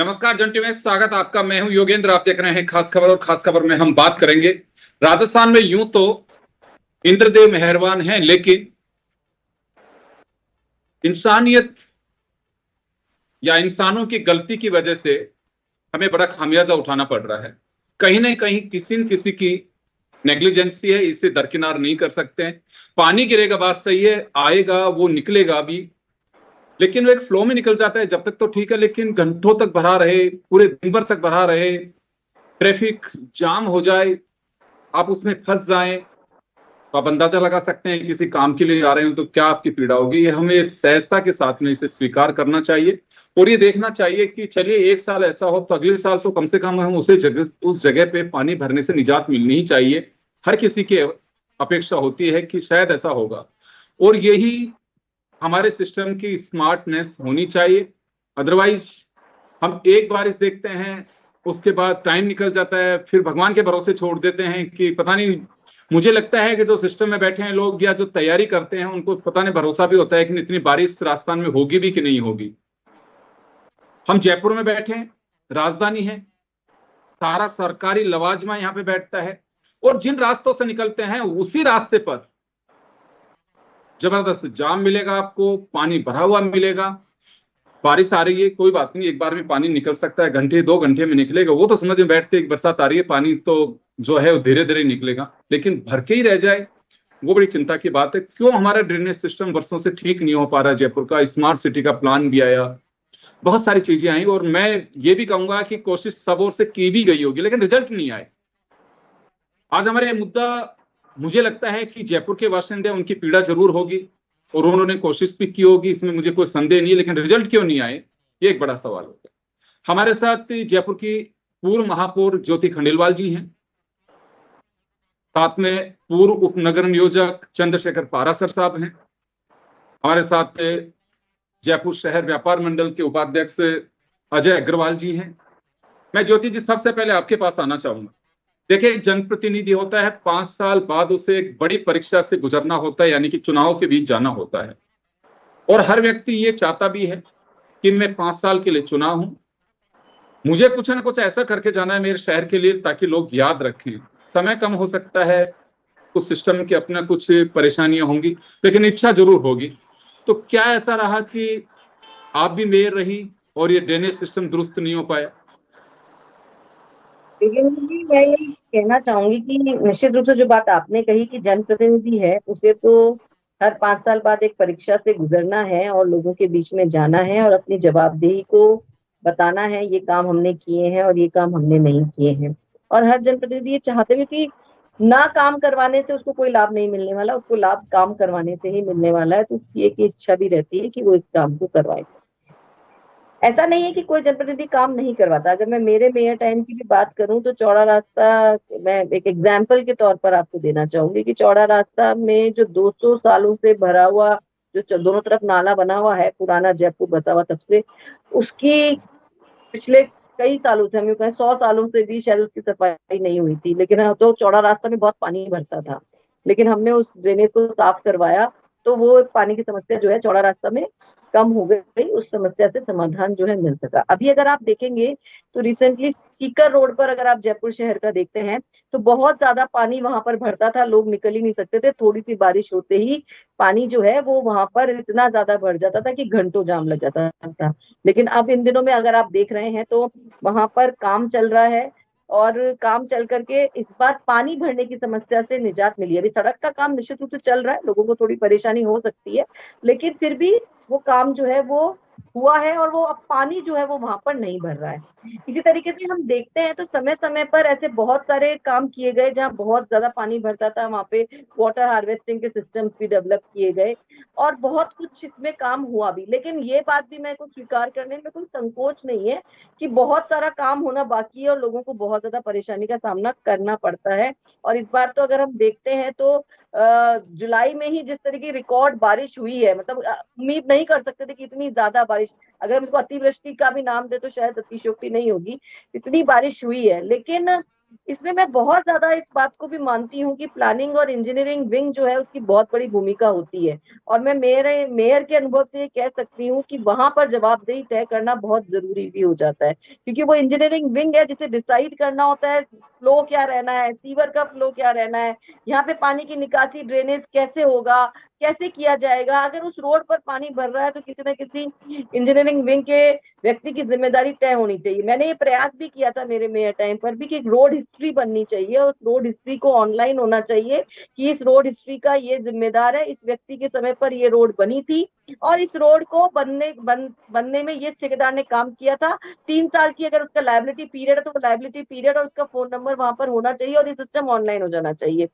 नमस्कार जंटी में स्वागत आपका। मैं हूं योगेंद्र, आप देख रहे हैं खास खबर। और खास खबर में हम बात करेंगे राजस्थान में। यूं तो इंद्रदेव मेहरबान हैं, लेकिन इंसानियत या इंसानों की गलती की वजह से हमें बड़ा खामियाजा उठाना पड़ रहा है। कहीं ना कहीं किसी न किसी की नेग्लिजेंसी है, इसे दरकिनार नहीं कर सकते हैं। पानी गिरेगा, बात सही है, आएगा, वो निकलेगा भी, लेकिन वो एक फ्लो में निकल जाता है। जब तक तो ठीक है, लेकिन घंटों तक भरा रहे, पूरे दिन भर तक भरा रहे, ट्रैफिक जाम हो जाए, आप उसमें फंस जाएं, तो आप अंदाजा लगा सकते हैं किसी काम के लिए जा रहे हो तो क्या आपकी पीड़ा होगी। ये हमें सहजता के साथ में इसे स्वीकार करना चाहिए और ये देखना चाहिए कि चलिए एक साल ऐसा हो तो अगले साल तो कम से कम हम उस जगह पे पानी भरने से निजात मिलनी ही चाहिए। हर किसी की अपेक्षा होती है कि शायद ऐसा होगा, और यही हमारे सिस्टम की स्मार्टनेस होनी चाहिए। अदरवाइज हम एक बारिश देखते हैं, उसके बाद टाइम निकल जाता है, फिर भगवान के भरोसे छोड़ देते हैं कि पता नहीं। मुझे लगता है कि जो सिस्टम में बैठे हैं लोग या जो तैयारी करते हैं उनको पता नहीं, भरोसा भी होता है कि इतनी बारिश राजस्थान में होगी भी कि नहीं होगी। हम जयपुर में बैठे हैं, राजधानी है, सारा सरकारी लवाजमा यहाँ पे बैठता है, और जिन रास्तों से निकलते हैं उसी रास्ते पर जबरदस्त जाम मिलेगा, आपको पानी भरा हुआ मिलेगा। बारिश आ रही है, कोई बात नहीं, एक बार में पानी निकल सकता है, घंटे 2 घंटे में निकलेगा, वो तो समझ में बैठते हैं। बरसात आ रही है, पानी तो जो है वो धीरे धीरे निकलेगा, लेकिन भर के ही रह जाए वो बड़ी चिंता की बात है। क्यों हमारा ड्रेनेज सिस्टम वर्षों से ठीक नहीं हो पा रहा है। जयपुर का स्मार्ट सिटी का प्लान भी आया, बहुत सारी चीजें आई, और मैं ये भी कहूंगा कि कोशिश सब ओर से की भी गई होगी, लेकिन रिजल्ट नहीं आए। आज हमारे मुद्दा, मुझे लगता है कि जयपुर के बाशिंदे, उनकी पीड़ा जरूर होगी और उन्होंने कोशिश भी की होगी, इसमें मुझे कोई संदेह नहीं है, लेकिन रिजल्ट क्यों नहीं आए ये एक बड़ा सवाल होगा। हमारे साथ जयपुर की पूर्व महापौर ज्योति खंडेलवाल जी हैं, साथ में पूर्व उप नगर नियोजक चंद्रशेखर पारासर साहब हैं, हमारे साथ जयपुर शहर व्यापार मंडल के उपाध्यक्ष अजय अग्रवाल जी हैं। मैं ज्योति जी सबसे पहले आपके पास आना चाहूंगा। देखिए, एक जनप्रतिनिधि होता है, 5 साल बाद उसे एक बड़ी परीक्षा से गुजरना होता है, यानी कि चुनाव के बीच जाना होता है, और हर व्यक्ति ये चाहता भी है कि मैं 5 साल के लिए चुना हूं, मुझे कुछ ना कुछ ऐसा करके जाना है मेरे शहर के लिए ताकि लोग याद रखें। समय कम हो सकता है, कुछ सिस्टम की अपना कुछ परेशानियां होंगी, लेकिन इच्छा जरूर होगी। तो क्या ऐसा रहा कि आप भी मेयर रही और ये ड्रेनेज सिस्टम दुरुस्त नहीं हो पाया? लेकिन जी मैं ये कहना चाहूंगी कि निश्चित रूप से जो बात आपने कही कि जनप्रतिनिधि है उसे तो हर 5 साल बाद एक परीक्षा से गुजरना है और लोगों के बीच में जाना है और अपनी जवाबदेही को बताना है, ये काम हमने किए हैं और ये काम हमने नहीं किए हैं। और हर जनप्रतिनिधि ये चाहते हुए कि ना काम करवाने से उसको कोई लाभ नहीं मिलने वाला, उसको लाभ काम करवाने से ही मिलने वाला है, तो उसकी एक इच्छा भी रहती है कि वो इस काम को करवाए। ऐसा नहीं है कि कोई जनप्रतिनिधि काम नहीं करवाता। अगर मैं मेरे मेयर टाइम की भी बात करूं तो चौड़ा रास्ता, मैं एक एग्जाम्पल के तौर पर आपको देना चाहूंगी कि चौड़ा रास्ता में जो 200 सालों से भरा हुआ, जो दोनों तरफ नाला बना हुआ है, पुराना जयपुर बसा हुआ तब से, उसकी पिछले कई सालों से, हम यूं कहें 100 सालों से भी शायद उसकी सफाई नहीं हुई थी। लेकिन हाँ, तो चौड़ा रास्ता में बहुत पानी भरता था, लेकिन हमने उस ड्रेनेज को साफ करवाया तो वो पानी की समस्या जो है चौड़ा रास्ता में कम हो गई, उस समस्या से समाधान जो है मिल सका। अभी अगर आप देखेंगे तो रिसेंटली सीकर रोड पर अगर आप जयपुर शहर का देखते हैं तो बहुत ज्यादा पानी वहां पर भरता था, लोग निकल ही नहीं सकते थे, थोड़ी सी बारिश होते ही पानी जो है वो वहां पर इतना ज्यादा भर जाता था कि घंटों जाम लग जाता था। लेकिन अब इन दिनों में अगर आप देख रहे हैं तो वहां पर काम चल रहा है, और काम चल करके इस बार पानी भरने की समस्या से निजात मिली है। अभी सड़क का काम निश्चित रूप से चल रहा है, लोगों को थोड़ी परेशानी हो सकती है, लेकिन फिर भी वो काम जो है वो हुआ है और वो अब पानी जो है वो वहां पर नहीं भर रहा है। इसी तरीके से हम देखते हैं तो समय समय पर ऐसे बहुत सारे काम किए गए जहाँ बहुत ज्यादा पानी भरता था, वहां पे वाटर हार्वेस्टिंग के सिस्टम्स भी डेवलप किए गए और बहुत कुछ इसमें काम हुआ भी। लेकिन ये बात भी मेरे को स्वीकार करने में कोई संकोच नहीं है कि बहुत सारा काम होना बाकी है और लोगों को बहुत ज्यादा परेशानी का सामना करना पड़ता है। और इस बार तो अगर हम देखते हैं तो जुलाई में ही जिस तरह की रिकॉर्ड बारिश हुई है, मतलब उम्मीद नहीं कर सकते थे कि इतनी ज्यादा बारिश, अगर हम इसको अतिवृष्टि का भी नाम दे तो शायद अतिशयोक्ति नहीं होगी, इतनी बारिश हुई है। लेकिन इसमें मैं बहुत ज्यादा इस बात को भी मानती हूँ कि प्लानिंग और इंजीनियरिंग विंग जो है उसकी बहुत बड़ी भूमिका होती है। और मैं मेरे मेयर के अनुभव से ये कह सकती हूँ कि वहां पर जवाबदेही तय करना बहुत जरूरी भी हो जाता है, क्योंकि वो इंजीनियरिंग विंग है जिसे डिसाइड करना होता है फ्लो क्या रहना है, सीवर का फ्लो क्या रहना है, यहाँ पे पानी की निकासी ड्रेनेज कैसे होगा, कैसे किया जाएगा। अगर उस रोड पर पानी भर रहा है तो किसी न किसी इंजीनियरिंग विंग के व्यक्ति की जिम्मेदारी तय होनी चाहिए। मैंने ये प्रयास भी किया था मेरे मेयर टाइम पर भी कि एक रोड हिस्ट्री बननी चाहिए, और उस रोड हिस्ट्री को ऑनलाइन होना चाहिए कि इस रोड हिस्ट्री का ये जिम्मेदार है, इस व्यक्ति के समय पर ये रोड बनी थी और इस रोड को बनने में ये ठेकेदार ने काम किया था। 3 साल की अगर उसका लाइबिलिटी पीरियड है तो वो लाइबिलिटी पीरियड और उसका फोन नंबर वहां पर होना चाहिए और ये सिस्टम ऑनलाइन हो जाना चाहिए।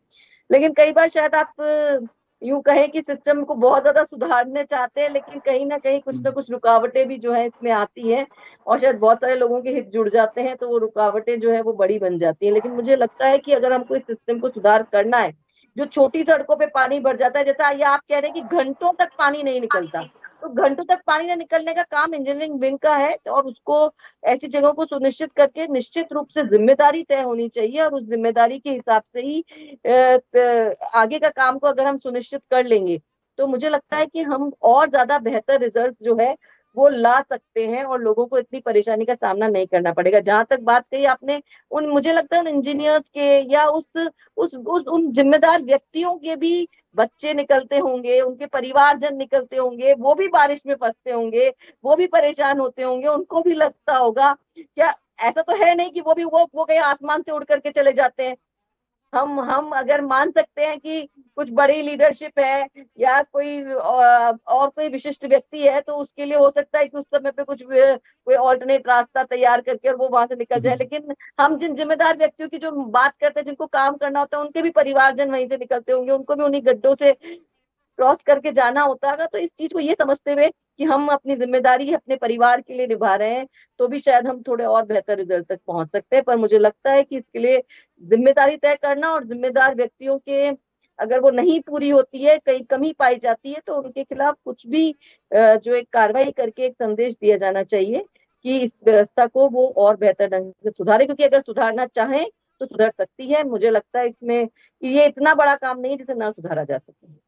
लेकिन कई बार शायद आप यूं कहें कि सिस्टम को बहुत ज्यादा सुधारने चाहते हैं, लेकिन कहीं ना कहीं कुछ ना कुछ रुकावटें भी जो है इसमें आती हैं, और शायद बहुत सारे लोगों के हित जुड़ जाते हैं तो वो रुकावटें जो है वो बड़ी बन जाती हैं। लेकिन मुझे लगता है कि अगर हमको इस सिस्टम को सुधार करना है, जो छोटी सड़कों पे पानी भर जाता है, जैसा ये आप कह रहे हैं कि घंटों तक पानी नहीं निकलता, तो घंटों तक पानी न निकलने का काम इंजीनियरिंग विंग का है, और उसको ऐसी जगहों को सुनिश्चित करके निश्चित रूप से जिम्मेदारी तय होनी चाहिए, और उस जिम्मेदारी के हिसाब से ही आगे का काम को अगर हम सुनिश्चित कर लेंगे तो मुझे लगता है कि हम और ज्यादा बेहतर रिजल्ट जो है वो ला सकते हैं और लोगों को इतनी परेशानी का सामना नहीं करना पड़ेगा। जहां तक बात कही आपने उन, मुझे लगता है उन इंजीनियर्स के या उस उन जिम्मेदार व्यक्तियों के भी बच्चे निकलते होंगे, उनके परिवारजन निकलते होंगे, वो भी बारिश में फंसते होंगे, वो भी परेशान होते होंगे, उनको भी लगता होगा क्या, ऐसा तो है नहीं कि वो भी वो कहीं आसमान से उड़ करके चले जाते हैं। हम अगर मान सकते हैं कि कुछ बड़ी लीडरशिप है या कोई और कोई विशिष्ट व्यक्ति है तो उसके लिए हो सकता है कि उस समय पे कुछ कोई ऑल्टरनेट रास्ता तैयार करके और वो वहां से निकल जाए, लेकिन हम जिन जिम्मेदार व्यक्तियों की जो बात करते हैं, जिनको काम करना होता है, उनके भी परिवारजन वहीं से निकलते होंगे, उनको भी उन्हीं गड्ढों से क्रॉस करके जाना होता होगा। तो इस चीज को ये समझते हुए कि हम अपनी जिम्मेदारी अपने परिवार के लिए निभा रहे हैं, तो भी शायद हम थोड़े और बेहतर रिजल्ट तक पहुंच सकते हैं। पर मुझे लगता है कि इसके लिए जिम्मेदारी तय करना और जिम्मेदार व्यक्तियों के अगर वो नहीं पूरी होती है, कहीं कमी पाई जाती है, तो उनके खिलाफ कुछ भी जो एक कार्रवाई करके एक संदेश दिया जाना चाहिए कि इस व्यवस्था को वो और बेहतर ढंग से सुधारे, क्योंकि अगर सुधारना चाहें तो सुधर सकती है। मुझे लगता है इसमें ये इतना बड़ा काम नहीं है जिसे ना सुधारा जा सके।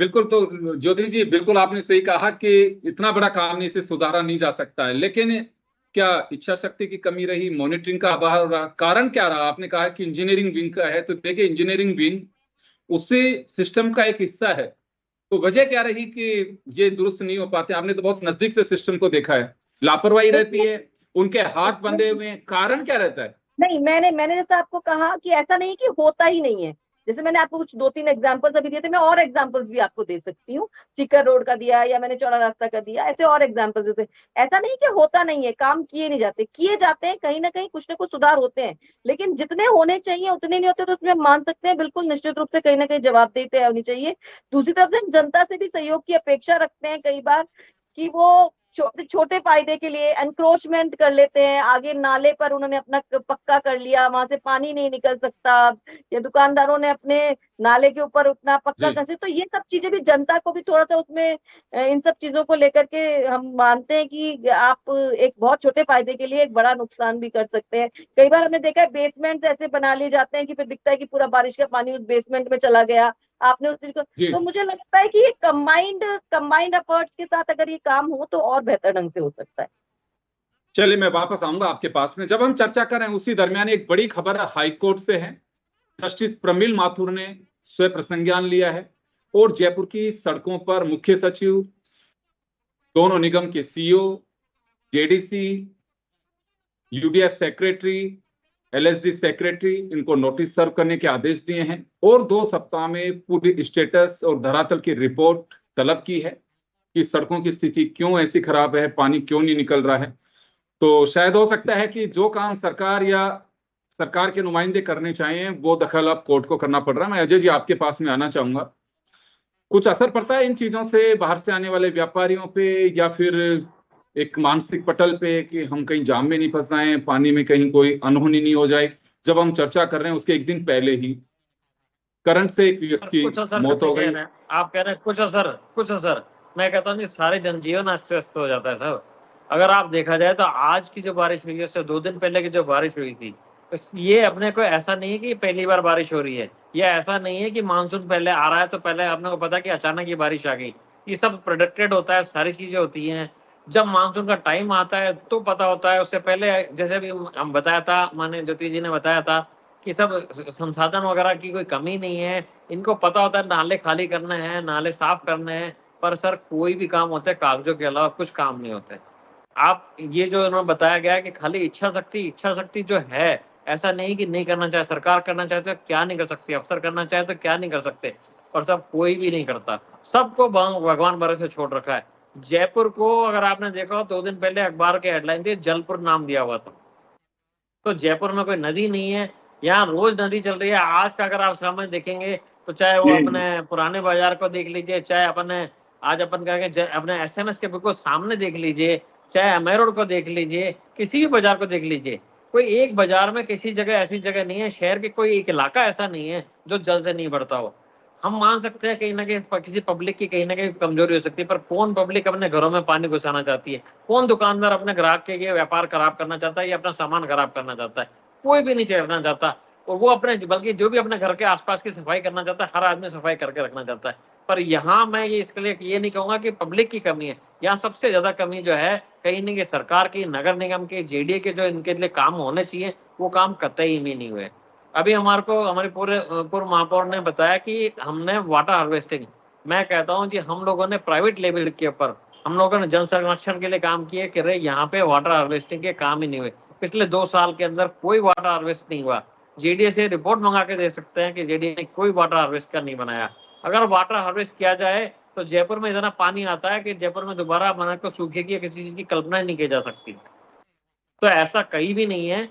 बिल्कुल। तो ज्योति जी, बिल्कुल आपने सही कहा कि इतना बड़ा काम नहीं, इसे सुधारा नहीं जा सकता है, लेकिन क्या इच्छा शक्ति की कमी रही, मॉनिटरिंग का अभाव रहा, कारण क्या रहा? आपने कहा कि इंजीनियरिंग विंग का है, तो देखिए इंजीनियरिंग विंग उसी सिस्टम का एक हिस्सा है, तो वजह क्या रही कि ये दुरुस्त नहीं हो पाते? आपने तो बहुत नजदीक से सिस्टम को देखा है, लापरवाही रहती है, उनके हाथ बंधे हुए हैं, कारण क्या रहता है? नहीं, मैंने मैंने जैसा आपको कहा कि ऐसा नहीं कि होता ही नहीं है। जैसे मैंने आपको कुछ 2-3 एग्जांपल्स अभी दिए थे, मैं और एग्जांपल्स भी आपको दे सकती हूँ। सीकर रोड का दिया या मैंने चौड़ा रास्ता का दिया, ऐसे और एग्जांपल्स जैसे। ऐसा नहीं कि होता नहीं है, काम किए नहीं जाते, किए जाते हैं, कहीं ना कहीं कुछ ना कुछ सुधार होते हैं, लेकिन जितने होने चाहिए उतने नहीं होते। तो उसमें हम मान सकते हैं बिल्कुल निश्चित रूप से कहीं ना कहीं जवाबदेही तय होनी चाहिए। दूसरी तरफ से हम जनता से भी सहयोग की अपेक्षा रखते हैं कई बार कि वो छोटे छोटे फायदे के लिए एनक्रोचमेंट कर लेते हैं, आगे नाले पर उन्होंने अपना पक्का कर लिया, वहां से पानी नहीं निकल सकता, या दुकानदारों ने अपने नाले के ऊपर उतना पक्का जी। कर, तो ये सब चीजें भी जनता को भी थोड़ा सा उसमें इन सब चीजों को लेकर के हम मानते हैं कि आप एक बहुत छोटे फायदे के लिए एक बड़ा नुकसान भी कर सकते हैं। कई बार हमने देखा है बेसमेंट ऐसे बना लिए जाते हैं कि फिर दिखता है कि पूरा बारिश का पानी उस बेसमेंट में चला गया, आपने उस चीज को। जी। तो मुझे लगता है कि ये कंबाइंड एफर्ट्स के साथ अगर ये काम हो तो और बेहतर ढंग से हो सकता है। चलिए, मैं वापस आऊंगा आपके पास में। जब हम चर्चा कर रहे हैं उसी दरमियान एक बड़ी खबर हाईकोर्ट से है। जस्टिस प्रमिल माथुर ने स्वयं प्रसंज्ञान लिया है और जयपुर की सड़कों पर मुख्य सचिव, दोनों निगम के CEO, JDC, UDS secretary, LSG secretary, इनको नोटिस सर्व करने के आदेश दिए हैं और 2 सप्ताह में पूरी स्टेटस और धरातल की रिपोर्ट तलब की है कि सड़कों की स्थिति क्यों ऐसी खराब है, पानी क्यों नहीं निकल रहा है। तो शायद हो सकता है कि जो काम सरकार या सरकार के नुमाइंदे करने चाहिए वो दखल अब कोर्ट को करना पड़ रहा है। मैं अजय जी आपके पास में आना चाहूंगा, कुछ असर पड़ता है इन चीजों से बाहर से आने वाले व्यापारियों पे, या फिर एक मानसिक पटल पे कि हम कहीं जाम में नहीं फंस जाए, पानी में कहीं कोई अनहोनी नहीं हो जाए? जब हम चर्चा कर रहे हैं उसके एक दिन पहले ही करंट से एक सर व्यक्ति कुछ असर मौत करते हो कह गई। रहे हैं, आप कह रहे हैं कुछ असर। मैं कहता हूँ जी सारे जनजीवन अस्त व्यस्त हो जाता है सर। अगर आप देखा जाए तो आज की जो बारिश हुई है उससे 2 दिन पहले की जो बारिश हुई थी ये अपने को ऐसा नहीं है कि पहली बार बारिश हो रही है, या ऐसा नहीं है कि मानसून पहले आ रहा है तो पहले अपने को पता कि अचानक ये बारिश आ गई। ये सब प्रोडक्टेड होता है, सारी चीजें होती हैं। जब मानसून का टाइम आता है तो पता होता है, उससे पहले जैसे भी हम बताया था, माने ज्योति जी ने बताया था कि सब संसाधन वगैरह की कोई कमी नहीं है, इनको पता होता है नाले खाली करने हैं, नाले साफ करने हैं, पर सर कोई भी काम होता है कागजों के अलावा कुछ काम नहीं होते। आप ये जो उन्होंने बताया गया है कि खाली इच्छा शक्ति जो है, ऐसा नहीं कि नहीं करना चाहे, सरकार करना चाहे तो क्या नहीं कर सकती, अफसर करना चाहे तो क्या नहीं कर सकते, और सब कोई भी नहीं करता, सबको भगवान भरोसे छोड़ रखा है। जयपुर को अगर आपने देखा हो 2 दिन पहले अखबार के हेडलाइन थी जलपुर नाम दिया हुआ था, तो जयपुर में कोई नदी नहीं है, यहाँ रोज नदी चल रही है। आज का अगर आप सामने देखेंगे तो चाहे वो अपने पुराने बाजार को देख लीजिए, चाहे अपने आज अपन करके अपने एसएमएस के बिल्कुल सामने देख लीजिए, चाहे एमआई रोड को देख लीजिए, किसी भी बाजार को देख लीजिए, कोई एक बाजार में किसी जगह ऐसी जगह नहीं है, शहर के कोई एक इलाका ऐसा नहीं है जो जल से नहीं भरता हो। हम मान सकते हैं कहीं ना कहीं किसी पब्लिक की कहीं ना कहीं कमजोरी हो सकती है, पर कौन पब्लिक अपने घरों में पानी घुसाना चाहती है? कौन दुकानदार अपने ग्राहक के व्यापार खराब करना चाहता है या अपना सामान खराब करना चाहता है? कोई भी नहीं करना चाहता। और वो अपने बल्कि जो भी अपने घर के आसपास की सफाई करना चाहता है, हर आदमी सफाई करके रखना चाहता है। पर यहाँ मैं ये इसके लिए ये नहीं कहूंगा कि पब्लिक की कमी है, यहाँ सबसे ज्यादा कमी जो है कहीं नहीं कि सरकार की, नगर निगम के, जेडीए के जो इनके लिए काम होने चाहिए वो काम कतई भी नहीं हुए। अभी हमारे को हमारे पूर्व महापौर ने बताया कि हमने वाटर हार्वेस्टिंग, मैं कहता हूँ जी हम लोगों ने प्राइवेट लेवल के ऊपर हम लोगों ने जल संरक्षण के लिए काम किए कि रे यहाँ पे वाटर हार्वेस्टिंग के काम ही नहीं हुए। पिछले 2 साल के अंदर कोई वाटर हार्वेस्ट नहीं हुआ। जेडीए से रिपोर्ट मंगा के दे सकते हैं कि जेडीए ने कोई वाटर हार्वेस्टर नहीं बनाया। अगर वाटर हार्वेस्ट किया जाए तो जयपुर में इतना पानी आता है कि जयपुर में दोबारा बना कर सूखे की किसी चीज की कल्पना ही नहीं की जा सकती। तो ऐसा कहीं भी नहीं है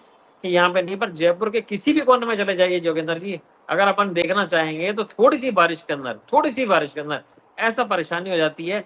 कि यहाँ पे नहीं, पर जयपुर के किसी भी कोने में चले जाइए जोगिंदर जी, अगर अपन देखना चाहेंगे तो थोड़ी सी बारिश के अंदर ऐसा परेशानी हो जाती है।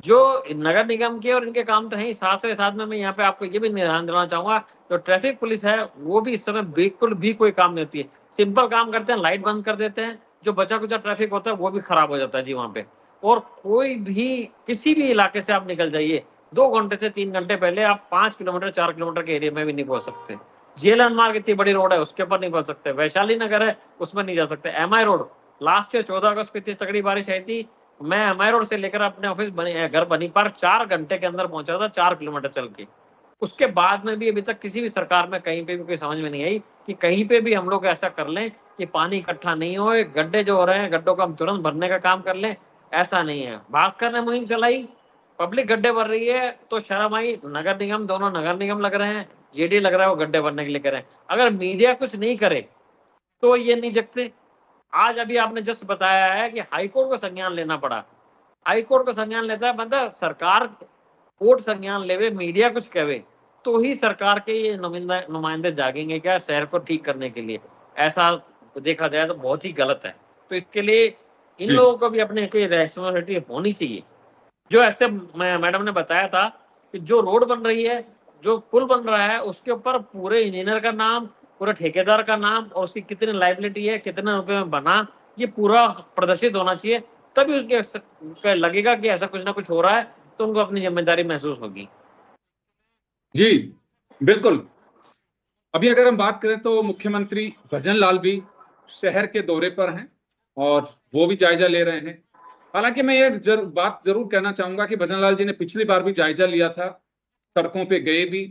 जो नगर निगम के और इनके काम तो है ही, साथ से साथ में मैं यहाँ पे आपको ये भी ध्यान देना चाहूंगा, जो ट्रैफिक पुलिस है वो भी इस समय बिल्कुल भी कोई काम नहीं होती है। सिंपल काम करते हैं, लाइट बंद कर देते हैं, जो बचा कुचा ट्रैफिक होता है वो भी खराब हो जाता है जी वहां पे। और कोई भी किसी भी इलाके से आप निकल जाइए, 2 घंटे से 3 घंटे पहले आप 5 किलोमीटर 4 किलोमीटर के एरिया में भी नहीं पहुंच सकते। जेलन मार्ग इतनी बड़ी रोड है उसके ऊपर नहीं पहुंच सकते, वैशाली नगर है उसमें नहीं जा सकते। एमआई रोड लास्ट ईयर 14 अगस्त को इतनी तगड़ी बारिश आई थी, मैं एमआई रोड से लेकर अपने ऑफिस घर बनी पर 4 घंटे के अंदर पहुंचा था, 4 किलोमीटर चल के। उसके बाद में भी अभी तक किसी भी सरकार में कहीं पे भी कोई समझ में नहीं आई कि कहीं पे भी हम लोग ऐसा कर लें कि पानी इकट्ठा नहीं हो, गड्ढे जो हो रहे हैं गड्ढों का हम तुरंत भरने का काम कर लें, ऐसा नहीं है। भास्कर ने मुहिम चलाई, पब्लिक गड्ढे भर रही है तो शर्म आई, नगर निगम, दोनों नगर निगम लग रहे हैं, जेडी लग रहा है वो गड्ढे भरने के लिए करें। अगर मीडिया कुछ नहीं करे तो ये नहीं जगते। आज अभी आपने जस्ट बताया है कि हाईकोर्ट को संज्ञान लेना पड़ा, हाईकोर्ट को संज्ञान लेता है बंदा, सरकार कोर्ट संज्ञान लेवे, मीडिया कुछ कहे तो ही सरकार के ये नुमाइंदे जागेंगे क्या शहर को ठीक करने के लिए? ऐसा देखा जाए तो बहुत ही गलत है। तो इसके लिए इन लोगों को भी अपने कोई रेस्पॉन्सिबिलिटी होनी चाहिए। जो ऐसे मैडम ने बताया था कि जो रोड बन रही है, जो पुल बन रहा है, उसके ऊपर पूरे इंजीनियर का नाम, पूरे ठेकेदार का नाम और उसकी कितनी लाइबिलिटी है, कितने रुपए में बना, ये पूरा प्रदर्शित होना चाहिए। तभी उनके लगेगा कि ऐसा कुछ ना कुछ हो रहा है तो उनको अपनी जिम्मेदारी महसूस होगी। जी बिल्कुल। अभी अगर हम बात करें तो मुख्यमंत्री भजन लाल भी शहर के दौरे पर हैं और वो भी जायजा ले रहे हैं। हालांकि मैं ये बात जरूर कहना चाहूंगा कि भजन लाल जी ने पिछली बार भी जायजा लिया था, सड़कों पे गए भी,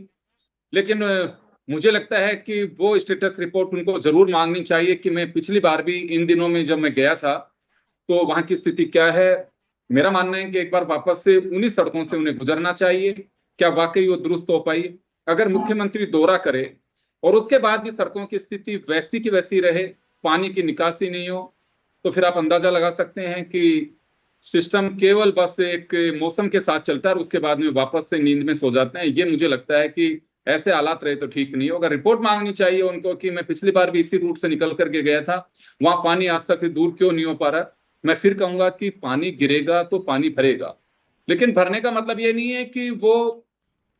लेकिन मुझे लगता है कि वो स्टेटस रिपोर्ट उनको जरूर मांगनी चाहिए कि मैं पिछली बार भी इन दिनों में जब मैं गया था तो वहां की स्थिति क्या है। मेरा मानना है कि एक बार वापस से उन्हीं सड़कों से उन्हें गुजरना चाहिए, क्या वाकई वो दुरुस्त हो पाई। अगर मुख्यमंत्री दौरा करे और उसके बाद भी सड़कों की स्थिति वैसी की वैसी रहे, पानी की निकासी नहीं हो, तो फिर आप अंदाजा लगा सकते हैं कि सिस्टम केवल बस एक मौसम के साथ चलता है और उसके बाद में वापस से नींद में सो जाते हैं। ये मुझे लगता है कि ऐसे हालात रहे तो ठीक नहीं होगा। रिपोर्ट मांगनी चाहिए उनको कि मैं पिछली बार भी इसी रूट से निकल करके गया था, वहां पानी आज तक दूर क्यों नहीं हो पा रहा। मैं फिर कहूंगा कि पानी गिरेगा तो पानी भरेगा, लेकिन भरने का मतलब ये नहीं है कि वो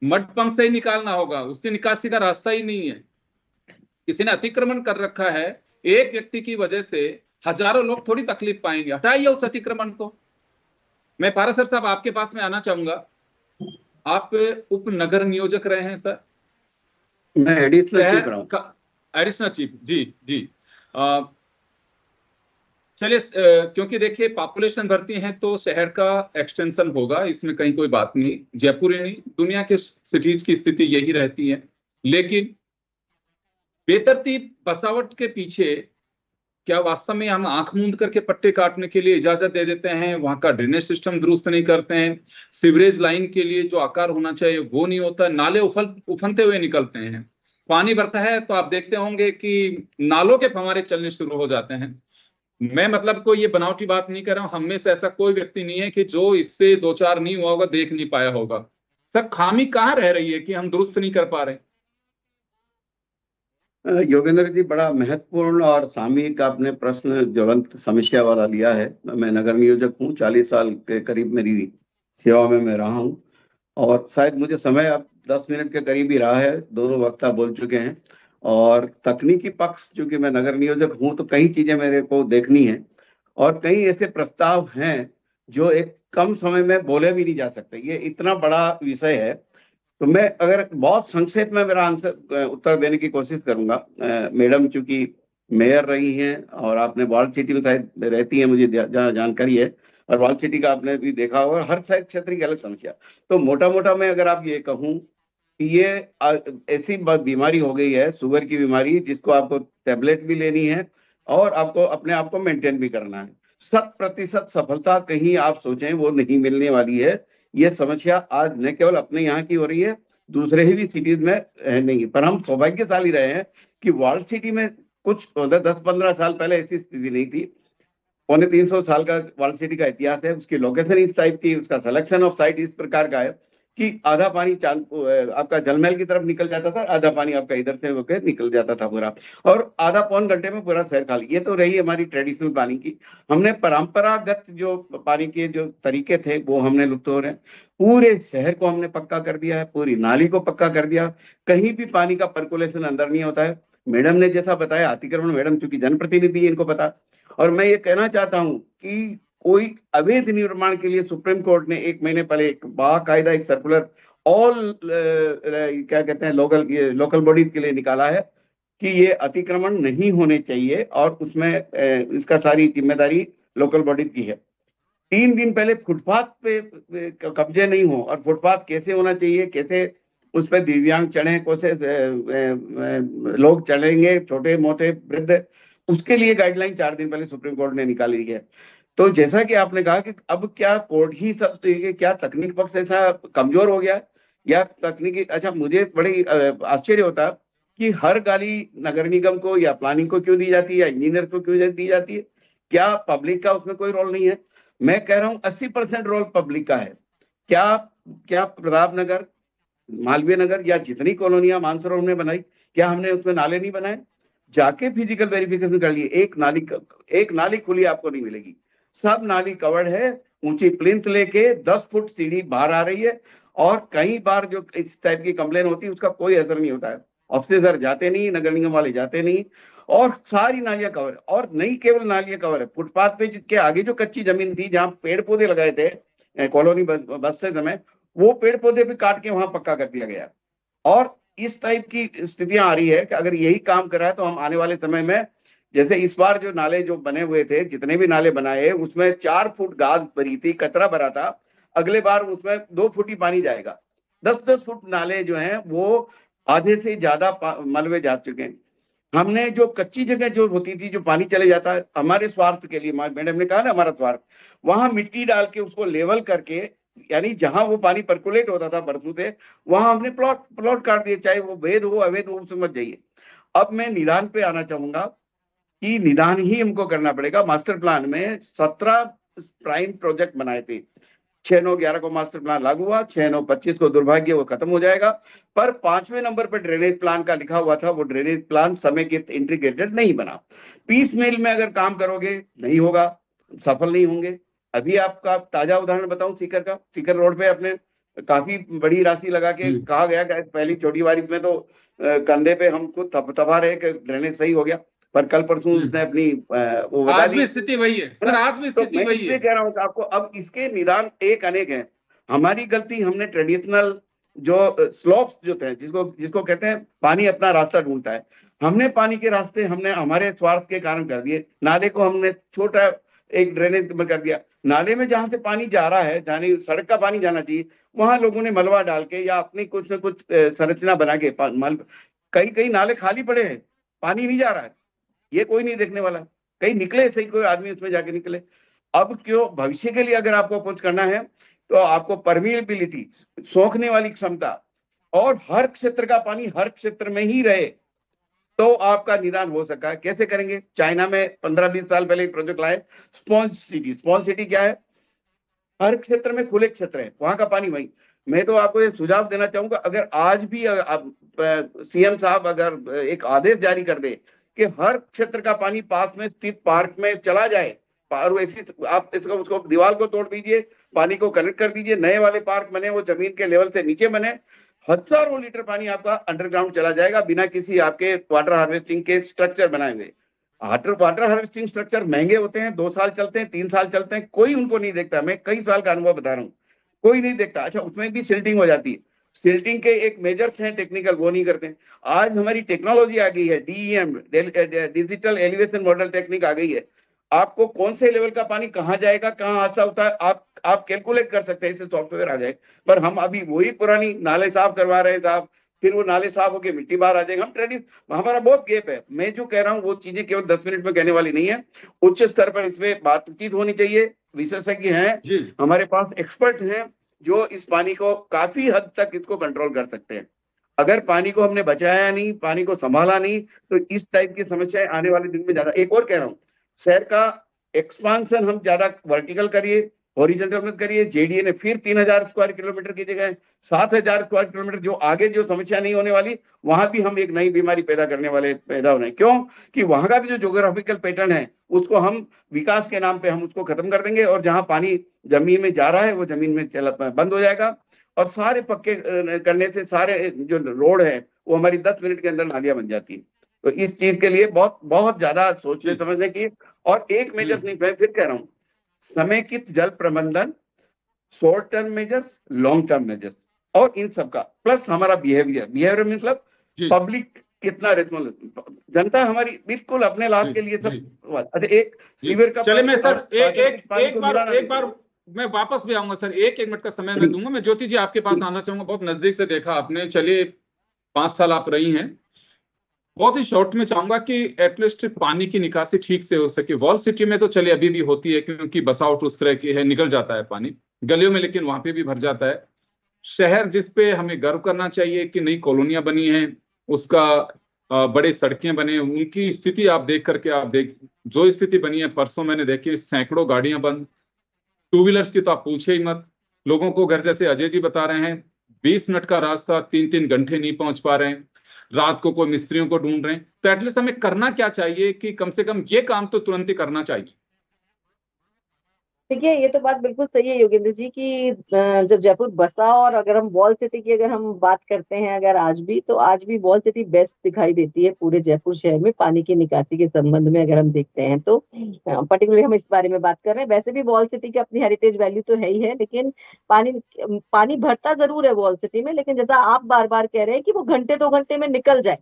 मड पंप से ही निकालना होगा, उसकी निकासी का रास्ता ही नहीं है। किसी ने अतिक्रमण कर रखा है, एक व्यक्ति की वजह से हजारों लोग थोड़ी तकलीफ पाएंगे, हटाइए उस अतिक्रमण को। मैं पारासर साहब आपके पास में आना चाहूंगा, आप उप नगर नियोजक रहे हैं सर, मैं एडिशनल चीफ रहा हूं। एडिशनल चीफ जी जी। अ, चलिए, क्योंकि देखिए पॉपुलेशन बढ़ती है तो शहर का एक्सटेंशन होगा, इसमें कहीं कोई बात नहीं। जयपुर ही नहीं, दुनिया के सिटीज की स्थिति यही रहती है। लेकिन बेतरतीब बसावट के पीछे क्या वास्तव में हम आंख मूंद करके पट्टे काटने के लिए इजाजत दे देते हैं? वहां का ड्रेनेज सिस्टम दुरुस्त नहीं करते हैं, सीवरेज लाइन के लिए जो आकार होना चाहिए वो नहीं होता, नाले उफनते हुए निकलते हैं। पानी बढ़ता है तो आप देखते होंगे कि नालों के फव्वारे चलने शुरू हो जाते हैं। मैं मतलब कोई ये बनावटी बात नहीं कर रहा हूं, हम में से ऐसा कोई व्यक्ति नहीं है कि जो इससे दो चार नहीं हुआ होगा, देख नहीं पाया होगा। सब खामी कहाँ रह रही है कि हम दुरुस्त नहीं कर पा रहे? योगेंद्र जी, बड़ा महत्वपूर्ण और सामयिक आपने प्रश्न ज्वलंत समस्या वाला लिया है। मैं नगर नियोजक हूँ, 40 साल के करीब मेरी सेवा में मैं रहा हूँ, और शायद मुझे समय अब 10 मिनट के करीब ही रहा है। दोनों वक्ता बोल चुके हैं, और तकनीकी पक्ष चूंकि मैं नगर नियोजक हूँ तो कई चीजें मेरे को देखनी है, और कई ऐसे प्रस्ताव हैं जो एक कम समय में बोले भी नहीं जा सकते। ये इतना बड़ा विषय है, तो मैं अगर बहुत संक्षेप में मेरा आंसर उत्तर देने की कोशिश करूंगा। मैडम चूंकि मेयर रही हैं और आपने वॉल सिटी में शायद रहती है, मुझे जहाँ जानकारी है, और वॉल सिटी का आपने भी देखा होगा, हर साइड क्षेत्र की अलग समस्या। तो मोटा मोटा मैं अगर आप ये कहूँ कि ये ऐसी बीमारी हो गई है, शुगर की बीमारी, जिसको आपको टेबलेट भी लेनी है और आपको अपने आप को मेंटेन भी करना है। 100% सफलता कहीं आप सोचें वो नहीं मिलने वाली है। ये समस्या आज न केवल अपने यहाँ की हो रही है, दूसरे ही भी सिटीज में नहीं। पर हम सौभाग्यशाली रहे हैं कि वॉल सिटी में कुछ 10-15 साल पहले ऐसी स्थिति नहीं थी। 250 साल का वॉल सिटी का इतिहास है, उसकी लोकेशन इस टाइप की, उसका सिलेक्शन ऑफ साइट इस प्रकार का है कि आधा पानी आपका जलमहल की तरफ निकल जाता था, आधा पानी आपका इधर से होकर निकल जाता था पूरा, और आधा पौन घंटे में पूरा शहर खाली। ये तो रही हमारी ट्रेडिशनल पानी की। हमने परंपरागत जो पानी के जो तरीके थे वो हमने लुप्त हो रहे हैं। पूरे शहर को हमने पक्का कर दिया है, पूरी नाली को पक्का कर दिया, कहीं भी पानी का पर्कुलेशन अंदर नहीं होता है। मैडम ने जैसा बताया अतिक्रमण, मैडम चूंकि जनप्रतिनिधि इनको पता। और मैं ये कहना चाहता हूं कि कोई अवैध निर्माण के लिए सुप्रीम कोर्ट ने 1 महीने पहले एक बाकायदा एक सर्कुलर ऑल क्या कहते हैं लोकल बॉडीज के लिए निकाला है कि ये अतिक्रमण नहीं होने चाहिए, और उसमें इसका सारी जिम्मेदारी लोकल बॉडीज की है। 3 दिन पहले फुटपाथ पे कब्जे नहीं हो, और फुटपाथ कैसे होना चाहिए, कैसे उस पर दिव्यांग चढ़े, कैसे लोग चढ़ेंगे, छोटे मोटे वृद्ध, उसके लिए गाइडलाइन 4 दिन पहले सुप्रीम कोर्ट ने निकाली है। तो जैसा कि आपने कहा कि अब क्या कोर्ट ही सब, तो ये क्या तकनीक पक्ष ऐसा कमजोर हो गया, या तकनीकी, अच्छा मुझे बड़ी आश्चर्य होता कि हर गाली नगर निगम को या प्लानिंग को क्यों दी जाती है, या इंजीनियर को क्यों दी जाती है? क्या पब्लिक का उसमें कोई रोल नहीं है? मैं कह रहा हूं 80% रोल पब्लिक का है। क्या प्रताप नगर, मालवीय नगर या जितनी कॉलोनियां मानसरोवर में बनाई, क्या हमने उसमें नाले नहीं बनाए? जाके फिजिकल वेरिफिकेशन कर लिए, एक नाली खुली आपको नहीं मिलेगी, सब नाली कवर्ड है। ऊंची प्लिंथ लेके 10 फुट सीढ़ी बाहर आ रही है, और कई बार जो इस टाइप की कंप्लेन होती है उसका कोई असर नहीं होता है। ऑफिसर जाते नहीं, नगर निगम वाले जाते नहीं, और सारी नालियां कवर है। और नहीं केवल नालियां कवर है, फुटपाथ पे के आगे जो कच्ची जमीन थी जहां पेड़ पौधे लगाए थे कॉलोनी बस से समय, वो पेड़ पौधे भी काट के वहां पक्का कर दिया गया। और इस टाइप की स्थितियां आ रही है कि अगर यही काम करा है तो हम आने वाले समय में, जैसे इस बार जो नाले जो बने हुए थे, जितने भी नाले बनाए, उसमें 4 फुट गाद भरी थी, कचरा भरा था, अगले बार उसमें 2 फुट ही पानी जाएगा। 10-10 फुट नाले जो हैं वो आधे से ज्यादा मलबे जा चुके हैं। हमने जो कच्ची जगह जो होती थी, जो पानी चले जाता है हमारे स्वार्थ के लिए, मैडम ने कहा ना हमारा स्वार्थ, वहां मिट्टी डाल के उसको लेवल करके, यानी जहां वो पानी पर्कुलेट होता था बरसों से, वहां हमने प्लॉट काट दिए, चाहे वो वैध हो अवैध हो, उसमें मत जाइए। अब मैं निदान पे आना चाहूंगा कि निदान ही हमको करना पड़ेगा। मास्टर प्लान में 17 प्राइम प्रोजेक्ट बनाए थे, 6/9/11 को मास्टर प्लान लागू हुआ, 6/9/25 को दुर्भाग्य वो खत्म हो जाएगा। पर 5वें नंबर पर ड्रेनेज प्लान का लिखा हुआ था, वो ड्रेनेज प्लान समय के इंटीग्रेटेड नहीं बना। पीस मेल में अगर काम करोगे नहीं होगा, सफल नहीं होंगे। अभी आपका ताजा उदाहरण बताऊं, सीकर का, सीकर रोड पे अपने काफी बड़ी राशि लगा के कहा गया कि पहली छोटी बारिश में तो कंधे पे हमको तबा रहे कि ड्रेनेज सही हो गया, पर कल परसों उसने अपनी वो बता आज दी। भी स्थिति वही है सर, आज भी तो स्थिति मैं वही इसलिए है। कह रहा हूं आपको, अब इसके निदान एक अनेक हैं। हमारी गलती, हमने ट्रेडिशनल जो स्लोप्स जो थे, जिसको कहते हैं पानी अपना रास्ता ढूंढता है, हमने पानी के रास्ते हमने हमारे स्वार्थ के कारण कर दिए। नाले को हमने छोटा एक ड्रेनेज में कर दिया। नाले में जहां से पानी जा रहा है, जहां सड़क का पानी जाना चाहिए, वहां लोगों ने मलबा डाल के या अपनी कुछ न कुछ संरचना बना के कई कई नाले खाली पड़े हैं, पानी नहीं जा रहा है, ये कोई नहीं देखने वाला। कहीं निकले सही, कोई आदमी उसमें जाके निकले। अब क्यों भविष्य के लिए अगर आपको कुछ करना है तो आपको परमिएबिलिटी, सोखने वाली क्षमता, और हर क्षेत्र का पानी हर क्षेत्र में ही रहे तो आपका निदान हो सका है। कैसे करेंगे? चाइना में 15-20 साल पहले प्रोजेक्ट लाए स्पॉन्ज सिटी। स्पॉन्ज सिटी क्या है? हर क्षेत्र में खुले क्षेत्र है, वहां का पानी वही। मैं तो आपको ये सुझाव देना चाहूंगा, अगर आज भी सीएम साहब अगर एक आदेश जारी कर दे कि हर क्षेत्र का पानी पास में स्थित पार्क में चला जाए, और आप इसको उसको दीवार को तोड़ दीजिए, पानी को कनेक्ट कर दीजिए, नए वाले पार्क बने वो जमीन के लेवल से नीचे बने, हजारों लीटर पानी आपका अंडरग्राउंड चला जाएगा बिना किसी आपके वाटर हार्वेस्टिंग के स्ट्रक्चर बनाए हुए। वाटर हार्वेस्टिंग स्ट्रक्चर महंगे होते हैं, 2 साल चलते हैं, 3 साल चलते हैं, कोई उनको नहीं देखता। मैं कई साल का अनुभव बता रहा हूँ, कोई नहीं देखता। अच्छा, उसमें भी सिल्टिंग हो जाती है। सिल्टिंग के एक मेजर्स हैं टेक्निकल, वो नहीं करते हैं। आज हमारी टेक्नोलॉजी आ गई है, DEM, digital elevation model technique आ गई है। आपको कौन से लेवल का पानी कहाँ जाएगा, कहाँ हादसा होता है, आप कैलकुलेट कर सकते हैं, इससे सॉफ्टवेयर आ जाए। पर हम अभी वही पुरानी नाले साफ करवा रहे हैं साहब, फिर वो नाले साफ होके मिट्टी बाहर आ जाएगा। हम ट्रेडिशन, हमारा बहुत गैप है। मैं जो कह रहा हूँ वो चीजें केवल 10 मिनट में कहने वाली नहीं है, उच्च स्तर पर इसमें बातचीत होनी चाहिए। विशेषज्ञ हैं जी हमारे पास, एक्सपर्ट हैं जो इस पानी को काफी हद तक इसको कंट्रोल कर सकते हैं। अगर पानी को हमने बचाया नहीं, पानी को संभाला नहीं, तो इस टाइप की समस्याएं आने वाले दिन में ज्यादा। एक और कह रहा हूँ, शहर का एक्सपांशन हम ज्यादा वर्टिकल करिए, हॉरिजॉन्टल मत करिए। जेडीए ने फिर 3000 स्क्वायर किलोमीटर की जगह 7000 स्क्वायर किलोमीटर, जो आगे जो समस्या नहीं होने वाली, वहां भी हम एक नई बीमारी पैदा करने वाले पैदा हो रहे हैं। क्यों? कि वहां का भी जो ज्योग्राफिकल पैटर्न है उसको हम विकास के नाम पे हम उसको खत्म कर देंगे, और जहां पानी जमीन में जा रहा है वो जमीन में बंद हो जाएगा। और सारे पक्के करने से सारे जो रोड है वो हमारी 10 मिनट के अंदर नालियां बन जाती है। तो इस चीज के लिए बहुत बहुत ज्यादा सोचने समझने की, और एक मेजर्स नहीं, मैं फिर कह रहा हूँ, समेकित जल प्रबंधन, short term measures, long term measures, और इन सबका प्लस हमारा बिहेवियर मतलब जी पब्लिक कितना रेस्पॉन्सिबल, जनता हमारी बिल्कुल अपने लाभ के लिए सब। जी अच्छा, एक सीवर का चले मैं सर एक बार बार मैं वापस भी आऊंगा सर, एक मिनट का समय मैं दूंगा। मैं ज्योति जी आपके पास आना चाहूंगा, बहुत नजदीक से देखा आपने, चलिए 5 साल आप रही हैं। बहुत ही शॉर्ट में चाहूंगा कि एटलीस्ट पानी की निकासी ठीक से हो सके। वॉल सिटी में तो चलिए अभी भी होती है क्योंकि बसावट उस तरह की है, निकल जाता है पानी गलियों में, लेकिन वहां पे भी भर जाता है। शहर जिस पे हमें गर्व करना चाहिए कि नई कॉलोनियां बनी हैं, उसका बड़े सड़कें बने, उनकी स्थिति आप देख करके जो स्थिति बनी है, परसों मैंने देखी सैकड़ों गाड़ियां बंद, 2 व्हीलर्स की तो आप पूछे ही मत। लोगों को घर, जैसे अजय जी बता रहे हैं, 20 मिनट का रास्ता 3-3 घंटे नहीं पहुंच पा रहे हैं, रात को कोई मिस्त्रियों को ढूंढ रहे हैं। तो एटलीस्ट हमें करना क्या चाहिए कि कम से कम ये काम तो तुरंत ही करना चाहिए। देखिए, ये तो बात बिल्कुल सही है योगेंद्र जी की, जब जयपुर बसा, और अगर हम वॉल सिटी की अगर हम बात करते हैं, अगर आज भी वॉल सिटी बेस्ट दिखाई देती है पूरे जयपुर शहर में पानी की निकासी के संबंध में। अगर हम देखते हैं तो पर्टिकुलरली हम इस बारे में बात कर रहे हैं। वैसे भी वॉल सिटी की अपनी हेरिटेज वैल्यू तो है ही है, लेकिन पानी पानी भरता जरूर है वॉल सिटी में, लेकिन जैसा आप बार बार कह रहे हैं कि वो घंटे 2 घंटे में निकल जाए,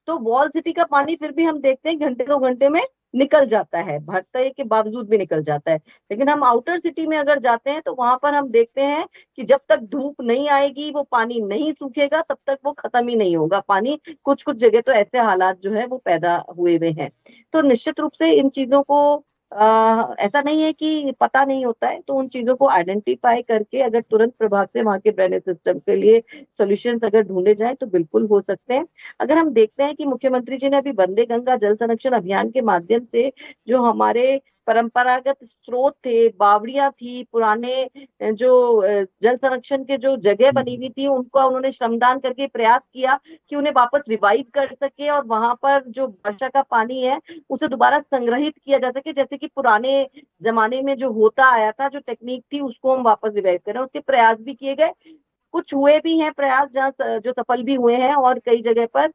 तो वॉल सिटी का पानी फिर भी हम देखते हैं घंटे 2 घंटे में निकल जाता है, भरते के बावजूद भी निकल जाता है। लेकिन हम आउटर सिटी में अगर जाते हैं तो वहां पर हम देखते हैं कि जब तक धूप नहीं आएगी, वो पानी नहीं सूखेगा, तब तक वो खत्म ही नहीं होगा पानी। कुछ कुछ जगह तो ऐसे हालात जो है वो पैदा हुए हुए हैं। तो निश्चित रूप से इन चीजों को ऐसा नहीं है कि पता नहीं होता है, तो उन चीजों को आइडेंटिफाई करके अगर तुरंत प्रभाव से वहां के ड्रेनेज सिस्टम के लिए सॉल्यूशंस अगर ढूंढे जाए तो बिल्कुल हो सकते हैं। अगर हम देखते हैं कि मुख्यमंत्री जी ने अभी वंदे गंगा जल संरक्षण अभियान के माध्यम से जो हमारे परंपरागत स्रोत थे, बावड़ियां थी, पुराने जो जल संरक्षण के जो जगह बनी हुई थी, उनको उन्होंने श्रमदान करके प्रयास किया कि उन्हें वापस रिवाइव कर सके, और वहां पर जो वर्षा का पानी है उसे दोबारा संग्रहित किया जा सके, जैसे कि पुराने जमाने में जो होता आया था, जो टेक्निक थी, उसको हम वापस रिवाइव करें। उसके प्रयास भी किए गए, कुछ हुए भी हैं प्रयास जहाँ जो सफल भी हुए हैं, और कई जगह पर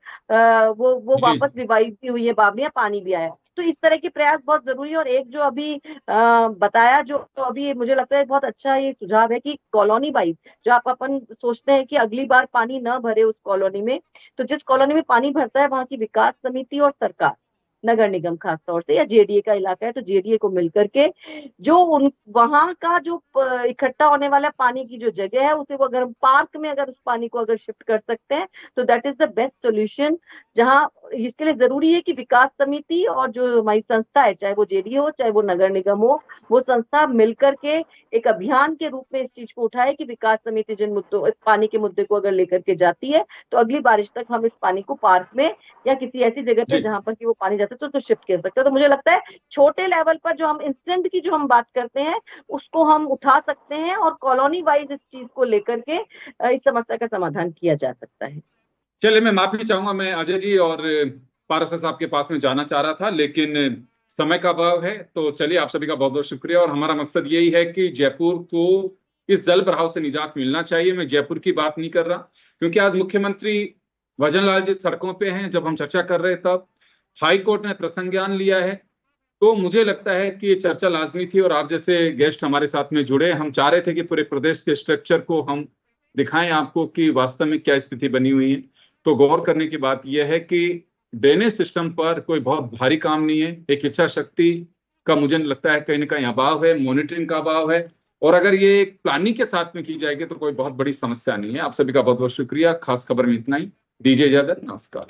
वो जी वापस रिवाइव भी हुई है बावड़ियां, पानी भी आया। तो इस तरह के प्रयास बहुत जरूरी है। और एक जो अभी बताया, जो अभी मुझे लगता है बहुत अच्छा ये सुझाव है कि कॉलोनी वाइज जो आप अपन सोचते हैं कि अगली बार पानी न भरे उस कॉलोनी में, तो जिस कॉलोनी में पानी भरता है वहां की विकास समिति और सरकार, नगर निगम खास तौर से, या जेडीए का इलाका है तो जेडीए को मिलकर के जो उन वहां का जो इकट्ठा होने वाला पानी की जो जगह है उसे वो अगर पार्क में अगर उस पानी को अगर शिफ्ट कर सकते हैं तो that is the best solution. जहां इसके लिए जरूरी है कि विकास समिति और जो हमारी संस्था है, चाहे वो जेडीए हो चाहे वो नगर निगम हो, वो संस्था मिलकर के एक अभियान के रूप में इस चीज को उठाए कि विकास समिति जिन मुद्दों, इस पानी के मुद्दे को अगर लेकर के जाती है तो अगली बारिश तक हम इस पानी को पार्क में या किसी ऐसी जगह पे जी जहां पर कि वो पानी जाता है तो शिफ्ट कर सकते हैं। तो मुझे लगता है छोटे लेवल पर जो हम इंस्टेंट की जो हम बात करते हैं उसको हम उठा सकते हैं और कॉलोनी वाइज इस चीज को लेकर के इस समस्या का समाधान किया जा सकता है। चलिए, मैं माफी चाहूंगा, मैं अजय जी और पारसा साहब के पास में जाना चाह रहा था, लेकिन समय का अभाव है। तो चलिए, आप सभी का बहुत बहुत शुक्रिया। और हमारा मकसद यही है कि जयपुर को इस जल भराव से निजात मिलना चाहिए। मैं जयपुर की बात नहीं कर रहा, क्योंकि आज मुख्यमंत्री भजन लाल जी सड़कों पे हैं। जब हम चर्चा कर रहे तब हाई कोर्ट ने प्रसंज्ञान लिया है। तो मुझे लगता है कि ये चर्चा लाजमी थी, और आप जैसे गेस्ट हमारे साथ में जुड़े, हम चाह रहे थे कि पूरे प्रदेश के स्ट्रक्चर को हम दिखाएं आपको कि वास्तव में क्या स्थिति बनी हुई है। तो गौर करने की बात यह है कि ड्रेनेज सिस्टम पर कोई बहुत भारी काम नहीं है। एक इच्छा शक्ति का मुझे लगता है कहीं ना कहीं अभाव है, मॉनिटरिंग का अभाव है, और अगर ये एक प्लानिंग के साथ में की जाएगी तो कोई बहुत बड़ी समस्या नहीं है। आप सभी का बहुत बहुत शुक्रिया। खास खबर में इतना ही, दीजिए इजाजत, नमस्कार।